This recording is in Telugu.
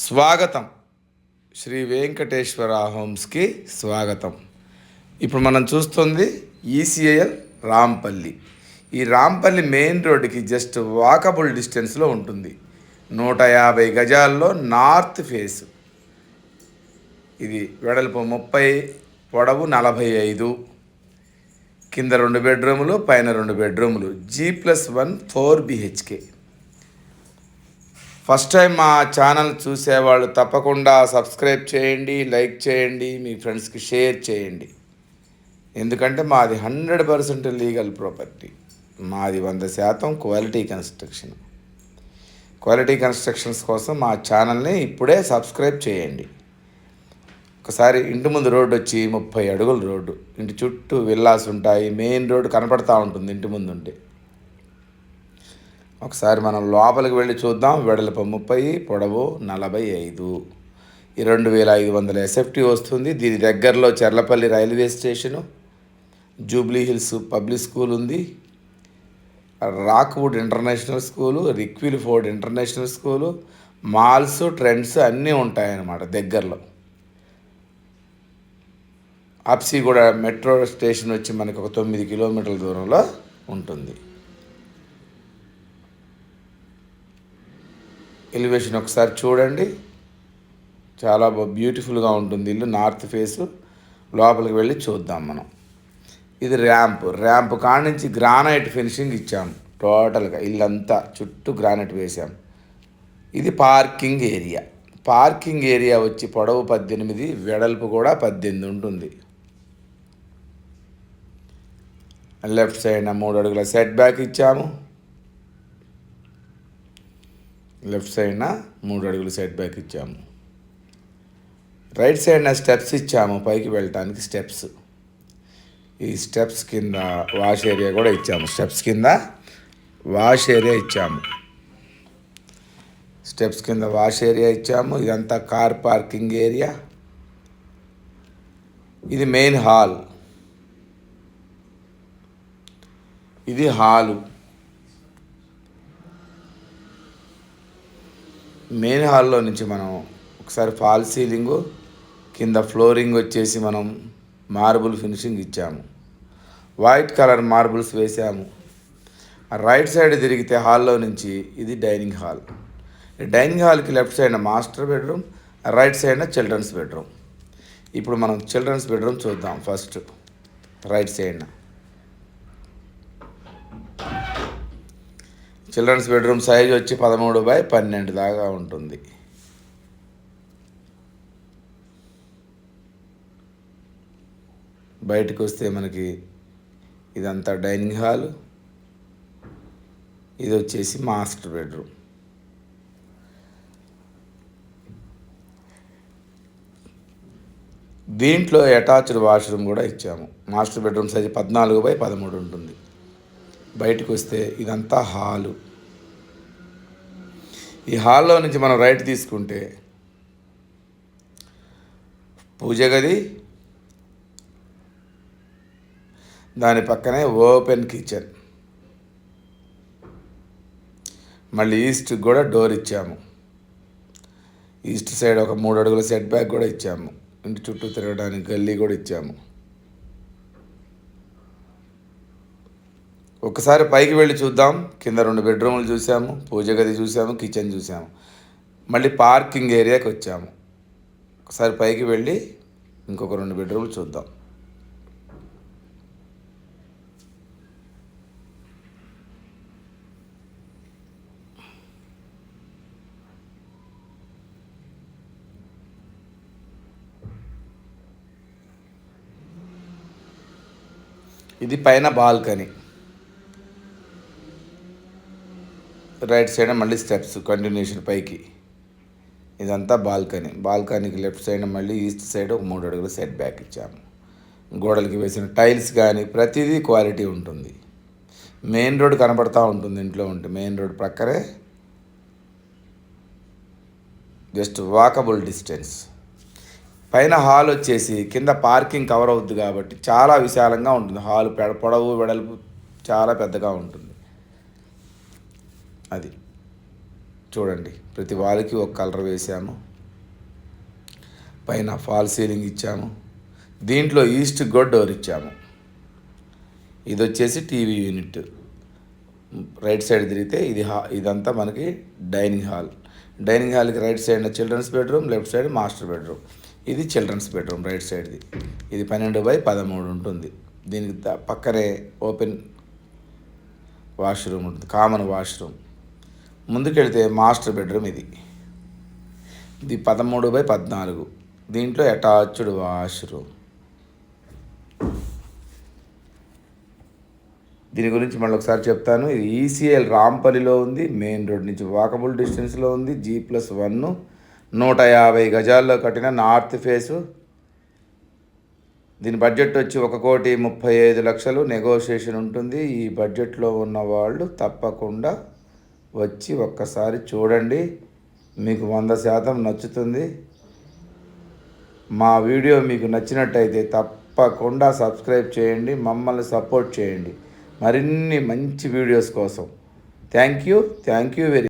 స్వాగతం. శ్రీ వెంకటేశ్వర హోమ్స్కి స్వాగతం. ఇప్పుడు మనం చూస్తుంది ఈసీఐఎల్ రాంపల్లి. ఈ రాంపల్లి మెయిన్ రోడ్డుకి జస్ట్ వాకబుల్ డిస్టెన్స్లో ఉంటుంది. 150 గజాల్లో నార్త్ ఫేస్. ఇది వెడల్పు 30, పొడవు 45. కింద 2 బెడ్రూములు, పైన 2 బెడ్రూములు. G+1 4 BHK. ఫస్ట్ టైం మా ఛానల్ చూసేవాళ్ళు తప్పకుండా సబ్స్క్రైబ్ చేయండి, లైక్ చేయండి, మీ ఫ్రెండ్స్కి షేర్ చేయండి. ఎందుకంటే మాది 100% లీగల్ ప్రాపర్టీ. మాది 100% క్వాలిటీ కన్స్ట్రక్షన్. క్వాలిటీ కన్స్ట్రక్షన్స్ కోసం మా ఛానల్ని ఇప్పుడే సబ్స్క్రైబ్ చేయండి. ఒకసారి ఇంటి ముందు రోడ్డు వచ్చి 30 అడుగుల రోడ్డు. ఇంటి చుట్టూ విల్లాస్ ఉంటాయి. మెయిన్ రోడ్డు కనపడతా ఉంటుంది ఇంటి ముందు ఉంటే. ఒకసారి మనం లోపలికి వెళ్ళి చూద్దాం. వెడల్పు 30, పొడవు 45. ఈ 2500 SFT వస్తుంది. దీని దగ్గరలో Cherlapalli railway station, Jubilee Hills public school ఉంది, రాక్వుడ్ ఇంటర్నేషనల్ స్కూలు, రిక్విల్ ఫోర్డ్ ఇంటర్నేషనల్ స్కూలు, మాల్స్, ట్రెండ్స్ అన్నీ ఉంటాయన్నమాట దగ్గరలో. అప్సిగూడ మెట్రో స్టేషన్ వచ్చి మనకు ఒక 9 కిలోమీటర్ల దూరంలో ఉంటుంది. ఎలివేషన్ ఒకసారి చూడండి. చాలా బ్యూటిఫుల్గా ఉంటుంది ఇల్లు. North face. లోపలికి వెళ్ళి చూద్దాం మనం. ఇది ర్యాంప్ కాడ నుంచి గ్రానైట్ ఫినిషింగ్ ఇచ్చాము. టోటల్గా ఇల్లంతా చుట్టూ గ్రానైట్ వేసాము. ఇది పార్కింగ్ ఏరియా. పార్కింగ్ ఏరియా వచ్చి పొడవు 18, వెడల్పు కూడా 18 ఉంటుంది. లెఫ్ట్ సైడ్ 3 అడుగుల సెట్ బ్యాక్ ఇచ్చాము. లెఫ్ట్ సైడ్న 3 అడుగులు సెట్ బ్యాక్ ఇచ్చాము. రైట్ సైడ్న స్టెప్స్ ఇచ్చాము పైకి వెళ్ళటానికి. స్టెప్స్, ఈ స్టెప్స్ కింద వాష్ ఏరియా కూడా ఇచ్చాము. స్టెప్స్ కింద వాష్ ఏరియా ఇచ్చాము. స్టెప్స్ కింద వాష్ ఏరియా ఇచ్చాము. ఇదంతా కార్ పార్కింగ్ ఏరియా. ఇది మెయిన్ హాల్. ఇది హాలు. మెయిన్ హాల్లో నుంచి మనం ఒకసారి ఫాల్ సీలింగు, కింద ఫ్లోరింగ్ వచ్చేసి మనం మార్బుల్ ఫినిషింగ్ ఇచ్చాము. వైట్ కలర్ మార్బుల్స్ వేసాము. రైట్ సైడ్ తిరిగితే హాల్లో నుంచి ఇది డైనింగ్ హాల్. డైనింగ్ హాల్కి left side master bedroom, right సైడ్న చిల్డ్రన్స్ బెడ్రూమ్. ఇప్పుడు మనం చిల్డ్రన్స్ బెడ్రూమ్ చూద్దాం. ఫస్ట్ రైట్ సైడ్న చిల్డ్రన్స్ బెడ్రూమ్ సైజ్ వచ్చి 13x12 దాకా ఉంటుంది. బయటకు వస్తే మనకి ఇదంతా డైనింగ్ హాలు. ఇది వచ్చేసి మాస్టర్ బెడ్రూమ్. దీంట్లో అటాచ్డ్ వాష్రూమ్ కూడా ఇచ్చాము. మాస్టర్ బెడ్రూమ్ సైజ్ 14x13 ఉంటుంది. బయటకు వస్తే ఇదంతా హాలు. ఈ హాల్లో నుంచి మనం రైట్ తీసుకుంటే పూజ గది, దాని పక్కనే ఓపెన్ కిచెన్. మళ్ళీ ఈస్ట్కి కూడా డోర్ ఇచ్చాము. ఈస్ట్ సైడ్ ఒక 3 అడుగుల సెట్ బ్యాక్ కూడా ఇచ్చాము. ఇంటి చుట్టూ తిరగడానికి గల్లీ కూడా ఇచ్చాము. ఒకసారి పైకి వెళ్ళి చూద్దాం. కింద 2 బెడ్రూములు చూసాము, పూజ గది చూసాము, కిచెన్ చూసాము. మళ్ళీ పార్కింగ్ ఏరియాకి వచ్చాము. ఒకసారి పైకి వెళ్ళి ఇంకొక 2 బెడ్రూములు చూద్దాం. ఇది పైన బాల్కనీ. రైట్ సైడ్ మళ్ళీ స్టెప్స్ కంటిన్యూషన్ పైకి. ఇదంతా బాల్కనీ. బాల్కనీకి లెఫ్ట్ సైడ్ మళ్ళీ ఈస్ట్ సైడ్ ఒక 3 అడుగులు సెట్ బ్యాక్ ఇచ్చాము. గోడలకి వేసిన టైల్స్ కానీ ప్రతిదీ క్వాలిటీ ఉంటుంది. మెయిన్ రోడ్ కనపడతా ఉంటుంది ఇంట్లో ఉంటే. మెయిన్ రోడ్ ప్రక్కనే జస్ట్ వాకబుల్ డిస్టెన్స్. పైన హాల్ వచ్చేసి కింద పార్కింగ్ కవర్ అవుద్ది కాబట్టి చాలా విశాలంగా ఉంటుంది. హాల్ పొడవు వెడల్పు చాలా పెద్దగా ఉంటుంది. అది చూడండి, ప్రతి వాల్కి ఒక కలర్ వేసాము, పైన ఫాల్ సీలింగ్ ఇచ్చాము, దీంట్లో ఈస్ట్ కూడా డోర్ ఇచ్చాము. ఇది వచ్చేసి టీవీ యూనిట్. రైట్ సైడ్ తిరిగితే ఇదంతా మనకి డైనింగ్ హాల్. డైనింగ్ హాల్కి right side children's bedroom, left side master bedroom. ఇది చిల్డ్రన్స్ బెడ్రూమ్ రైట్ సైడ్ది. ఇది 12x13 ఉంటుంది. దీనికి పక్కనే ఓపెన్ వాష్రూమ్ ఉంటుంది, కామన్ వాష్రూమ్. ముందుకెళ్తే మాస్టర్ బెడ్రూమ్. ఇది 13x14. దీంట్లో అటాచ్డ్ వాష్రూమ్. దీని గురించి మళ్ళీ ఒకసారి చెప్తాను. ఇది ఈసీఎల్ రాంపల్లిలో ఉంది, మెయిన్ రోడ్ నుంచి వాకబుల్ డిస్టెన్స్లో ఉంది. G+1 150 గజాల్లో కట్టిన నార్త్ ఫేసు. దీని బడ్జెట్ వచ్చి 1,35,00,000 నెగోషియేషన్ ఉంటుంది. ఈ బడ్జెట్లో ఉన్న వాళ్ళు తప్పకుండా వచ్చి ఒక్కసారి చూడండి, మీకు 100% నచ్చుతుంది. మా వీడియో మీకు నచ్చినట్టయితే తప్పకుండా సబ్స్క్రైబ్ చేయండి, మమ్మల్ని సపోర్ట్ చేయండి మరిన్ని మంచి వీడియోస్ కోసం. Thank you very